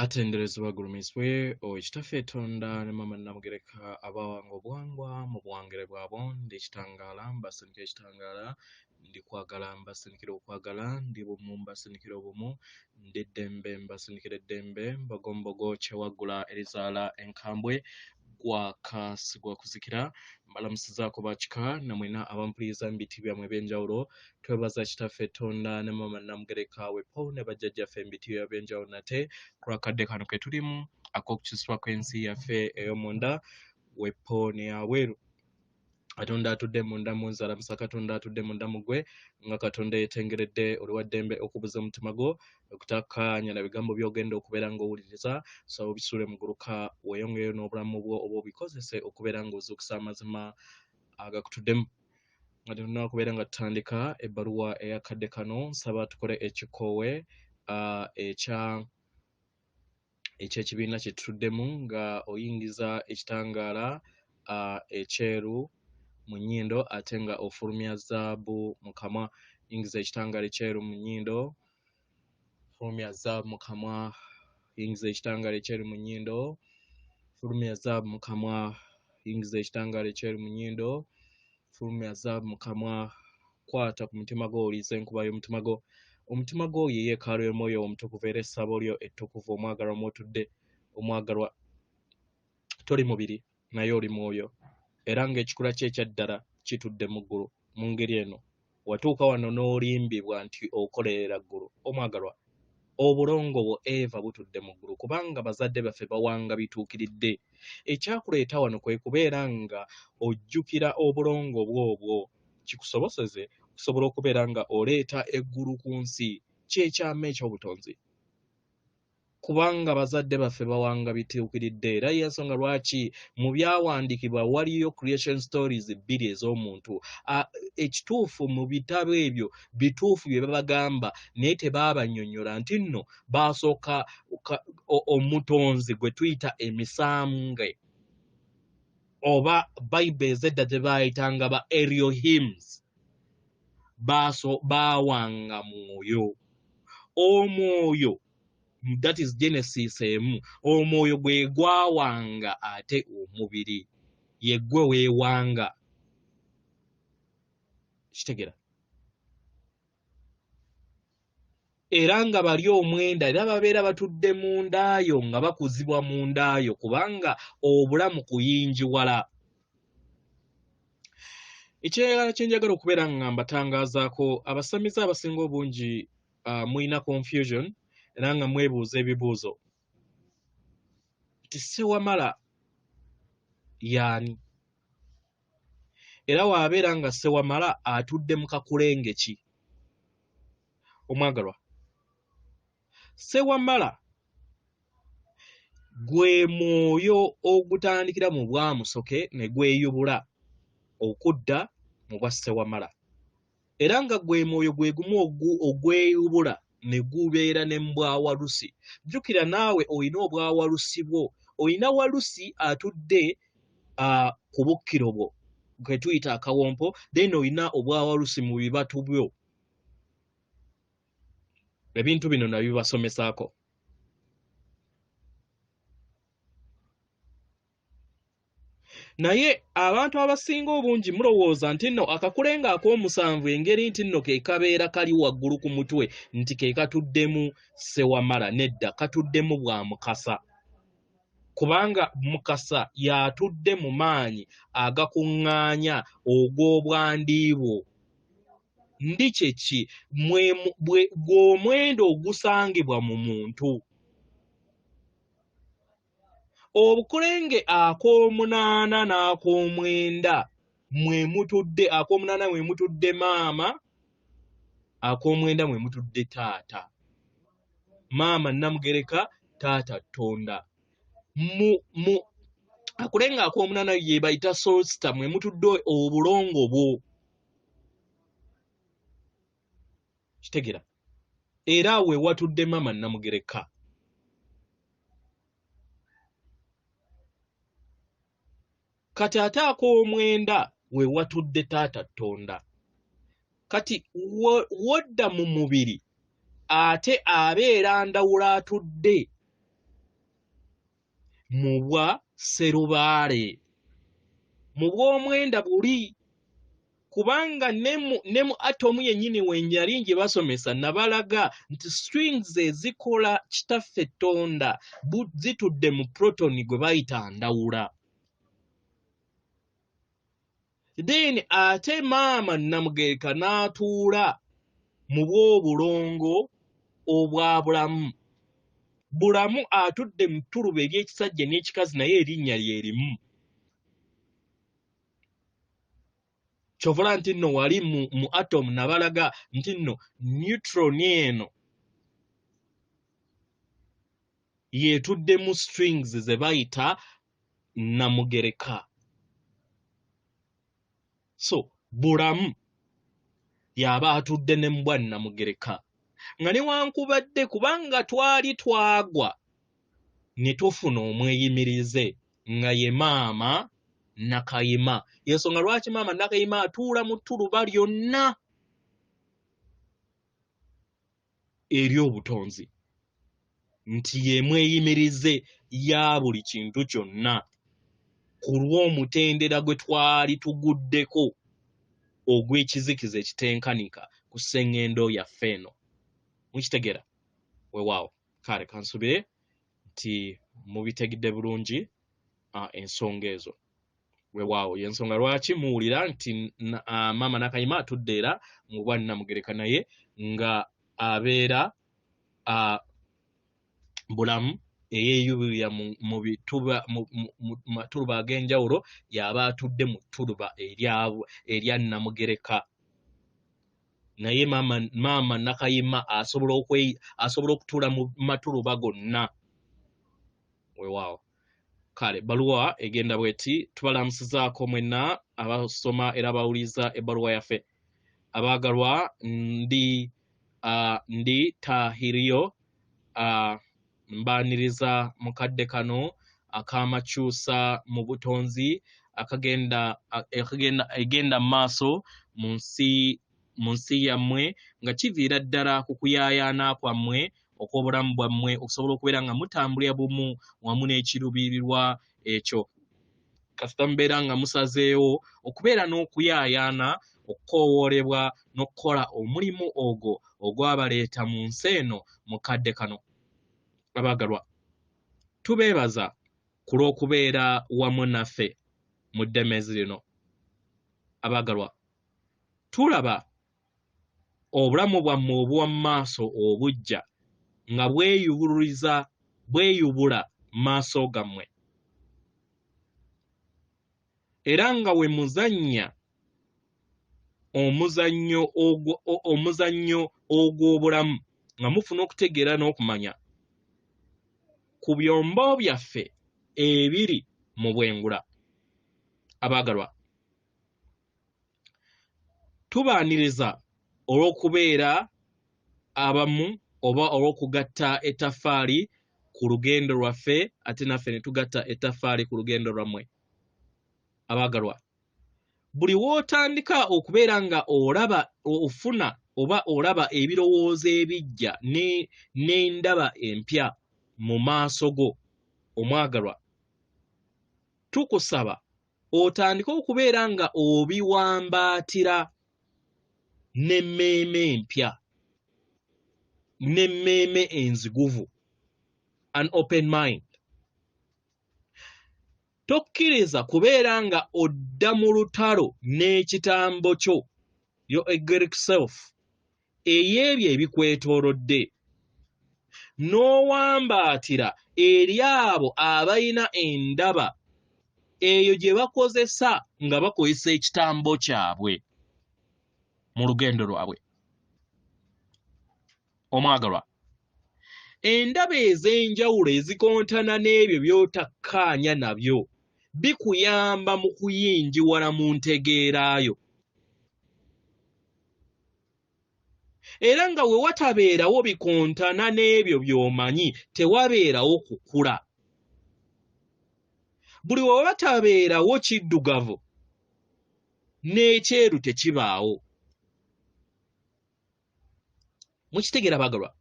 Atenderezebwa gulumiswe ekitaffe Tonda ne mama Namugereka abawanga obwangwa mu buwangire bwabo ndi ekitangala mbasindikira ekitangala ndi kwagala mbasindikira okwagala ndi bumu mbasindikira obumu ndi ddembe mbasindikira eddembe mbogombogo kyewaggula erizaala enkambwe gwakasigwa kuzikira mbalamusizaako bakika namwena abampuliriza mu biti byammwe ebyenjawulo twebaza kitaffe Tonda ne mama Namugereka wepo ne bajjajjaffe mu biti by'ebyenjawulo nate kulakadde kano ke tulimu ak'okukisibwa kw'ensi yaffe ey'omunda wepo ne aweeru Katonda atudde munda mu nzalamusa Katonda atudde munda mu ggwe nga Katonda yeetengeredde oliwa ddembe okubuza omutima gwo okutakkaanya na bigambo by'ogenda okubeera ng'owuliriza so obisuule mu guluka weeyongeyo n'obulamu bwo oba obikozese okubeera ng'ozuukusa amazima agakutuddemu nga tunakubeera kubeera nga tutandika ebbaluwa eyakadde kano nsaba tukole ekikoowe eky'ekibiina kye tutuddemu nga oyingiza ekitangaala ekyeru mu nnyindo ate nga ofulumya zaabu mu kamwa. Yingiza ekitangaala ekyeru mu nnyindo, fulumya zaabu mu kamwa. Yingiza ekitangaala ekyeru mu nnyindo, fulumya zaabu mu kamwa. Yingiza ekitangaala ekyeru mu nnyindo, fulumya zaabu mu kamwa. Kwata ku mutima gwo oliiza enkuba y'omutima gwo. Omutima gwo ye yeekaalu y'omwoyo omutukuvu era essabo lyo ettukuvu omwagalwa mw'otudde. Omwagalwa toli mubiri naye oli mwoyo. Era ng'ekikula kye ekyaddala kitudde mu ggulu. Mu ngeri eno watuuka wano n'olimbibwa nti okolerera ggulu. Omwagalwa obulongo bwo Eva butudde mu ggulu kubanga bazadde baffe bawanga bituukiridde. Ekyakuleeta wano kwe kubeera nga ojjukira obulongo bwobwo kikusoboseze okusobola okubeera nga oleeta eggulu ku nsi kyekyama eky'obutonzi. Kubanga bazadde baffe bawanga bituukiridde era y'ensonga lwaki mu byawandiikibwa waliyo creation stories bbiri ez'omuntu. Ekituufu mu bitabo ebyo bituufu bye babagamba naye tebaabannyonnyola nti nno baasooka omutonzi gwe tuyita emisange oba Bible ez'edda gye baayitanga ba Elohims baawanga mwoyo. Omwoyo that is Genesis emu. Omwoyo gwe gwawanga ate omubiri ye gwe weewanga. Kitegera. Era nga bali omwenda era babeera batudde mu ndaayo nga bakuzibwa mu ndaayo kubanga obulamu kuyinjiwala. Ekyera kye njagala okubeera nga mbatangaazaako abasamize abasinga obungi muyina confusion era nga mwebuuza ebibuuzo nti Ssewamala y'ani? Era waabeera nga Ssewamala atudde mu kakulenge ki? Omwagalwa, Ssewamala gwe mwoyo ogutandikira mu bwamusoke ne gweyubula okudda mu bwa Ssewamala. Era nga gwe mwoyo gwe gumu ogweyubula ne gubeera ne mbwawalusi. Jjukira naawe olina obwawalusi bwo. Olina walusi atudde ku bukkiro bwo gwe tuyita akawompo, then olina obwawalusi mu bibatu byo. Ebintu bino nabibasomesaako. Naye abantu abasinga obungi mulowooza nti nno akakulenga ak'omusanvu engeri nti nno ke kabeera kali waggulu ku mutwe nti ke katuddemu Ssewamala. Nedda, katuddemu bwa Mukasa. Kubanga Mukasa y'atudde mu maanyi agakuŋŋaanya ogw'obwandiibwo. Ndi kye ki? Gw'omwenda ogusangibwa mu muntu. Obukulenge ak'omunaana n'ak'omwenda mwe mutudde. Ak'omunaana mwe mutudde maama, ak'omwenda mwe mutudde taata. Maama Namugereka, taata Tonda. Akulenga ak'omunaana ye bayita soulstar mwe mutudde obulongo bwo. Kitegera. Era we watudde maama Namugereka. Kati ate ak'omwenda we watudde taata Tonda. Kati wodda mu mubiri ate abeera ndawula atudde mu bwa serubaale mu bw'omwenda buli kubanga ne mu atomu yennyini wennyali gye basomesa nabalaga nti strings ezikola kitaffe Tonda zitudde mu protoni gwe bayita ndawula. Then ate maama Namugereka n'atuula mu bw'obulongo obwa bulamu. Bulamu atudde mu ttuluba ery'ekisajja n'ekikazi naye erinnya lye limu. Kyovula nti nno wali mu atom nabalaga nti nno neutron eno yeetudde mu strings ze bayita Namugereka. So bulamu yaba atudde ne mu bwa Namugereka nga newankubadde kubanga twali twagwa ne tufuna omweyimirize nga ye maama Nakayima. Yensonga lwaki maama Nakayima atuula mu ttuluba lyonna ery'obutonzi nti ye mweyimirize ya buli kintu kyonna ku lw'omutendera gwe twali tuguddeko ogw'ekizikiza ekitenkanika ku Sengendo yaffe eno. Mukitegeera weewaawo kale kansubire nti mubitegedde bulungi ensonga ezo. Weewaawo yensonga lwaki muwulira nti maama Nakayima atudde era mu bwa Namugereka naye nga abeera bulamu eyeeyubirira mu bituba mu matuluba ag'enjawulo yaba atudde mu ttuluba erya Namugereka. Naye maama Nakayima asobola okutuula mu matuluba gonna. Weewaawo kale baluwa egenda bweti tubalamusizaako mwenna abasoma era abawuliza ebbaluwa yaffe. Abaagalwa ndi Tahinio mbaaniriza mukadde kano ak'amakyusa mu butonzi egenda maaso mu nsi yammwe nga kiviira ddala ku kuyaayaana kwammwe okw'obulamu bwammwe okusobola okubeera nga mutambulira bumu wamu n'ekiruubirirwa ekyo. Kasita mubeera nga musazeewo okubeera n'okuyaayaana okukoowoolebwa n'okukola omulimu ogwo ogwabaleeta mu nsi eno mu kadde kano. Abaagalwa tubeebaza ku lw'okubeera wamu naffe mu ddemezi lino. Abaagalwa tulaba obulamu bwammwe obw'omu maaso obujja nga bweyubula maaso gammwe era nga we muzannya omuzannyo ogw'obulamu nga mufuna okutegeera n'okumanya ku byombo byaffe ebiri mu bwengula. Abaagalwa tubaaniriza olw'okubeera abamu oba olw'okugatta ettaffaali ku lugendo lwaffe ate naffe ne tugatta ettaffaali ku lugendo lwammwe. Abaagalwa buli w'otandika okubeera nga ofuna oba olaba ebirowoozo ebijja n'endaba empya mu maaso go omwagalwa, tukusaba otandike okubeera nga obiwambaatira n'emmeeme empya n'emmeeme enziguvu, an open mind. Tokkiriza kubeera nga odda mu lutalo n'ekitambo kyo yo eggeric self ey'ebyo ebikwetoolodde n'owambaatira eri abo abalina endaba eyo gye bakozesa nga bakozesa ekitambo kyabwe mu lugendo lwabwe. Omwagalwa endaba ez'enjawulo ezikontana n'ebyo by'otakkaanya nabyo bikuyamba mu kuyingiwala mu ntegeeraayo. Era nga we watabeerawo bikontana n'ebyo by'omanyi tewabeerawo kukula. Buli we watabeerawo kiddugavu n'ekyeru tekibaawo. Mukitegeera baagalwa,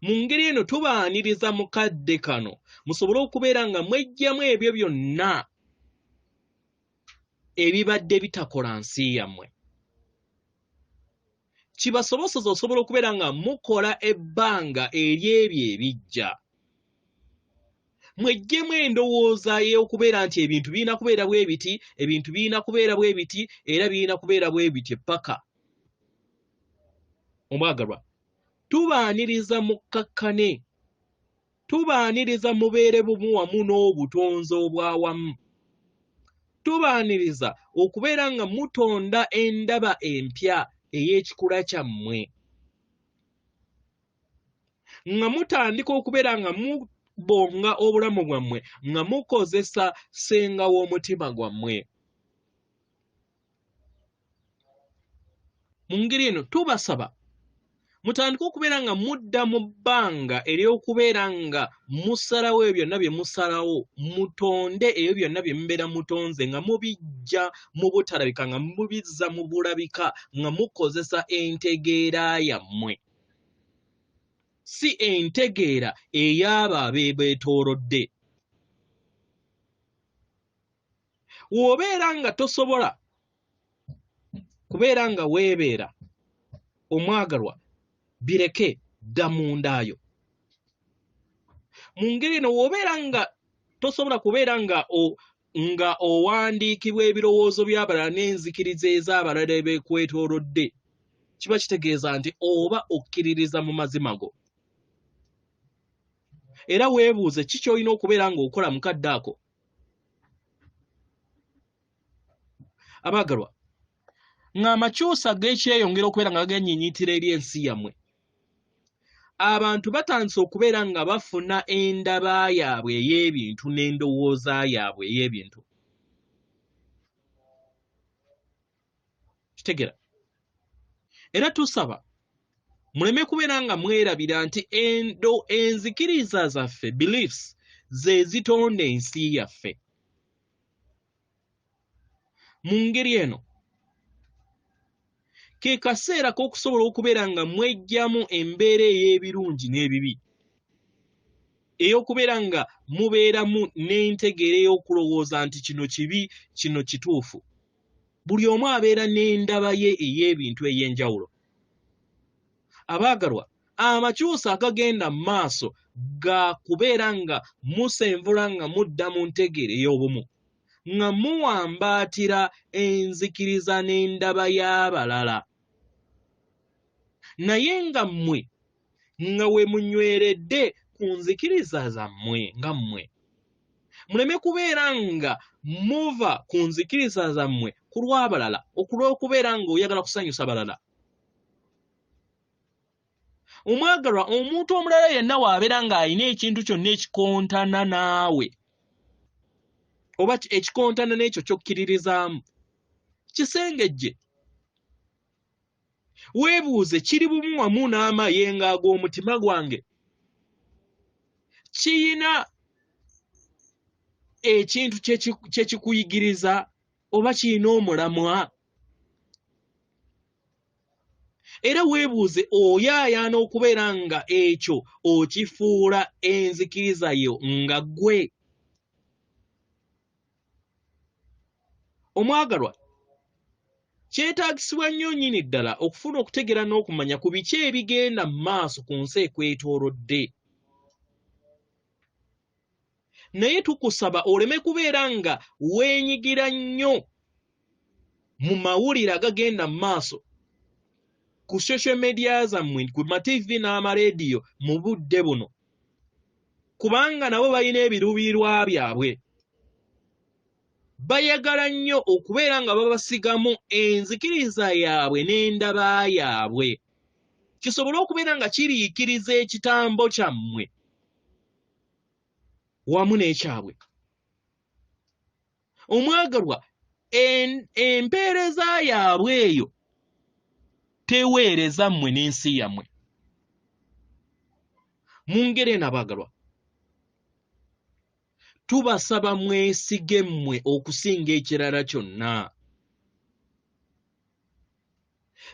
mu ngeri eno tubaaniriza mukadde kano musobole okubeera nga mwejjamu ebyo byonna ebibadde bitakola nsi yammwe. Kibasoboseza osobola okubeera nga mukola ebbanga ery'ebyo ebijja. Mwejjemu endowooza y'okubeera nti ebintu birina kubeera bwe biti, ebintu birina kubeera bwe biti, era birina kubeera bwe biti ppaka. Omwagalwa, tubaaniriza mukkakkane, tubaaniriza mubeere bumu wamu n'obutonzi obwawamu, tubaaniriza okubeera nga mutonda endaba empya ey'ekikula kyammwe, nga mutandika okubeera nga mubonga obulamu bwammwe nga mukozesa ssenga w'omutima gwammwe. Mu ngeri eno tubasaba mutandike okubeera nga mudda mu bbanga ery'okubeera nga musalawo ebyo byonna bye musalawo, mutonde ebyo byonna bye mubeera mutonze nga mubijja mu butalabika, nga mubizza mu bulabika, nga mukozesa entegeera yammwe, si entegeera ey'abo abeebeetoolodde. W'obeera nga tosobola kubeera nga weebeera, omwagalwa, bireke, dda mundaayo. Mu ngeri eno w'obeera nga tosobola kubeera nga owandiikibwa ebirowoozo by'abalala n'enzikiriza ez'abalala ebeekwetoolodde, kiba kitegeeza nti oba okkiririza mu mazima go. Era weebuuze ki ky'olina okubeera ng'okola mukadde ako. Abaagalwa, ng'amakyusa g'ekyeyongera okubeera nga gannyinyitira eri ensi yammwe, abantu batandise okubeera nga bafuna endaba yaabwe ey'ebintu n'endowooza yaabwe ey'ebintu. Kitegera. Era tusaba muleme kubeera nga mwerabira nti enzikiriza zaffe, beliefs, ze zitonda ensi yaffe. Mu ngeri eno ke kaseera k'okusobola okubeera nga mwejjamu embeera ey'ebirungi n'ebibi, ey'okubeera nga mubeeramu n'entegeera ey'okulowooza nti kino kibi, kino kituufu. Buli omu abeera n'endaba ye ey'ebintu ey'enjawulo. Abaagalwa, amakyusa agagenda mu maaso ga kubeera nga musenvula nga mudda mu ntegeera ey'obumu, nga muwambaatira enzikiriza n'endaba y'abalala, naye nga mmwe nga we munyweredde ku nzikiriza zammwe nga mmwe. Muleme kubeera nga muva ku nzikiriza zammwe ku lw'abalala okulw'okubeera ng'oyagala kusanyusa balala. Omwagalwa, omuntu omulala yenna w'abeera ng'alina ekintu kyonna ekikontana naawe, oba ekikontana n'ekyo ky'okkiririzaamu, kisengejje. Weebuuze, kiri bumu wamu n'amayengo ag'omutima gwange? Kiyina ekintu kye kikuyigiriza oba kiyina omulamwa? Era weebuuze, oyaayaana okubeera nga ekyo okifuula enzikiriza yo nga ggwe. Omwagalwa, kyetaagisibwa nnyo nnyini ddala okufuna okutegeera n'okumanya ku biki ebigenda mu maaso ku nsi ekwetoolodde. Naye tukusaba oleme kubeera nga weenyigira nnyo mu mawulire agagenda mu maaso ku social media zammwe, ku mativi n'amaleediyo mu budde buno, kubanga nabo balina ebiruubirirwa byabwe. Bayagala nnyo okubeera nga babasigamu enzikiriza yaabwe n'endaba yaabwe, kisobole okubeera nga kiriikiriza ekitambo kyammwe wamu n'ekyabwe. Omwagalwa, empeereza yaabwe eyo teweereza mmwe n'ensi yammwe. Mu ngeri eno abaagalwa, tubasaba mwesige mmwe okusinga ekirala kyonna.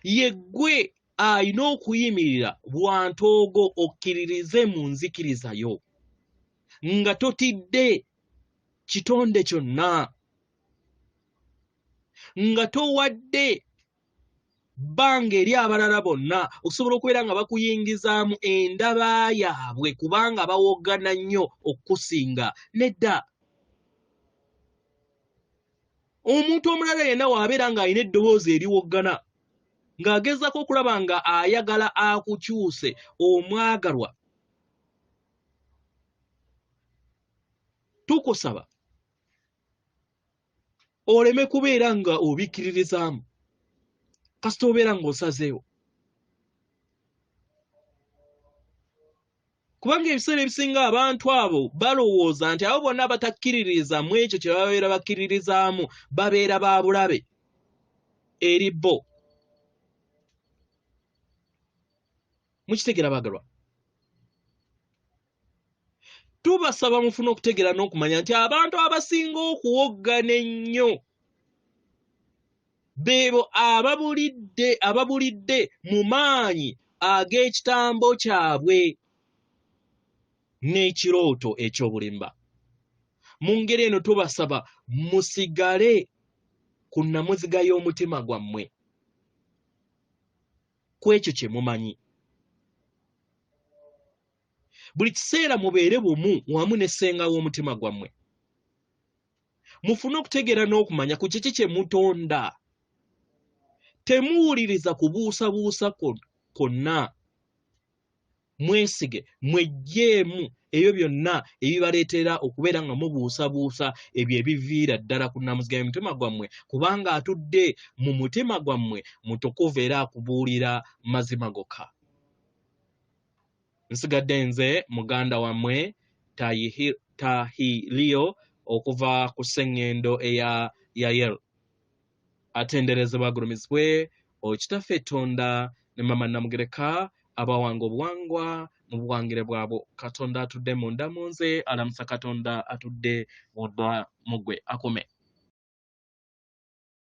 Ye ggwe alina okuyimirira bwantoogo okkiririze mu nzikirizayo nga totidde kitonde kyonna, nga towadde bbanga eri abalala bonna osobola okubeera nga bakuyingizaamu endaba yaabwe kubanga bawoggana nnyo okusinga. Nedda, omuntu omulala yenna waabeera ng'alina eddoboozi eriwoggana ng'agezaako okulaba nga ayagala akukyuse omwagalwa, tukusaba oleme kubeera nga obikkiririzaamu kasita obeera ng'osazeewo, kubanga ebiseera ebisinga abantu abo balowooza nti abo bonna batakkiririza mu ekyo kye babeera bakkiririzaamu babeera ba bulabe eri bo. Mukitegeera baagalwa? Tubasaba mufune okutegeera n'okumanya nti abantu abasinga okuwoggana ennyo beebo ababulidde mu maanyi ag'ekitambo kyabwe n'ekirooto eky'obulimba. Mu ngeri eno tubasaba musigale ku nnamuziga y'omutima gwammwe ku ekyo kye mumanyi. Buli kiseera mubeere bumu wamu ne ssenga w'omutima gwammwe. Mufune okutegeera n'okumanya ku kiki kye mutonda. Temuwuliriza kubuusabuusa kwonna. Mwesige, mwejjeemu ebyo byonna ebibaleetera okubeera nga mubuusabuusa ebyo ebiviira ddala ku nnamuziga y'omutima gwammwe, kubanga atudde mu mutima gwammwe mutukuvu era akubuulira mazima gokka. Nsigadde nze muganda wammwe Tahinio okuva ku Sengendo eya Yahyel. Atenderezebwa agulumizibwe Okitaffe Tonda ne Mama Namugereka abawanga obuwangwa mu buwangire bwabo. Katonda atudde munda mu nze, alamusa Katonda atudde munda mu ggwe. Akome.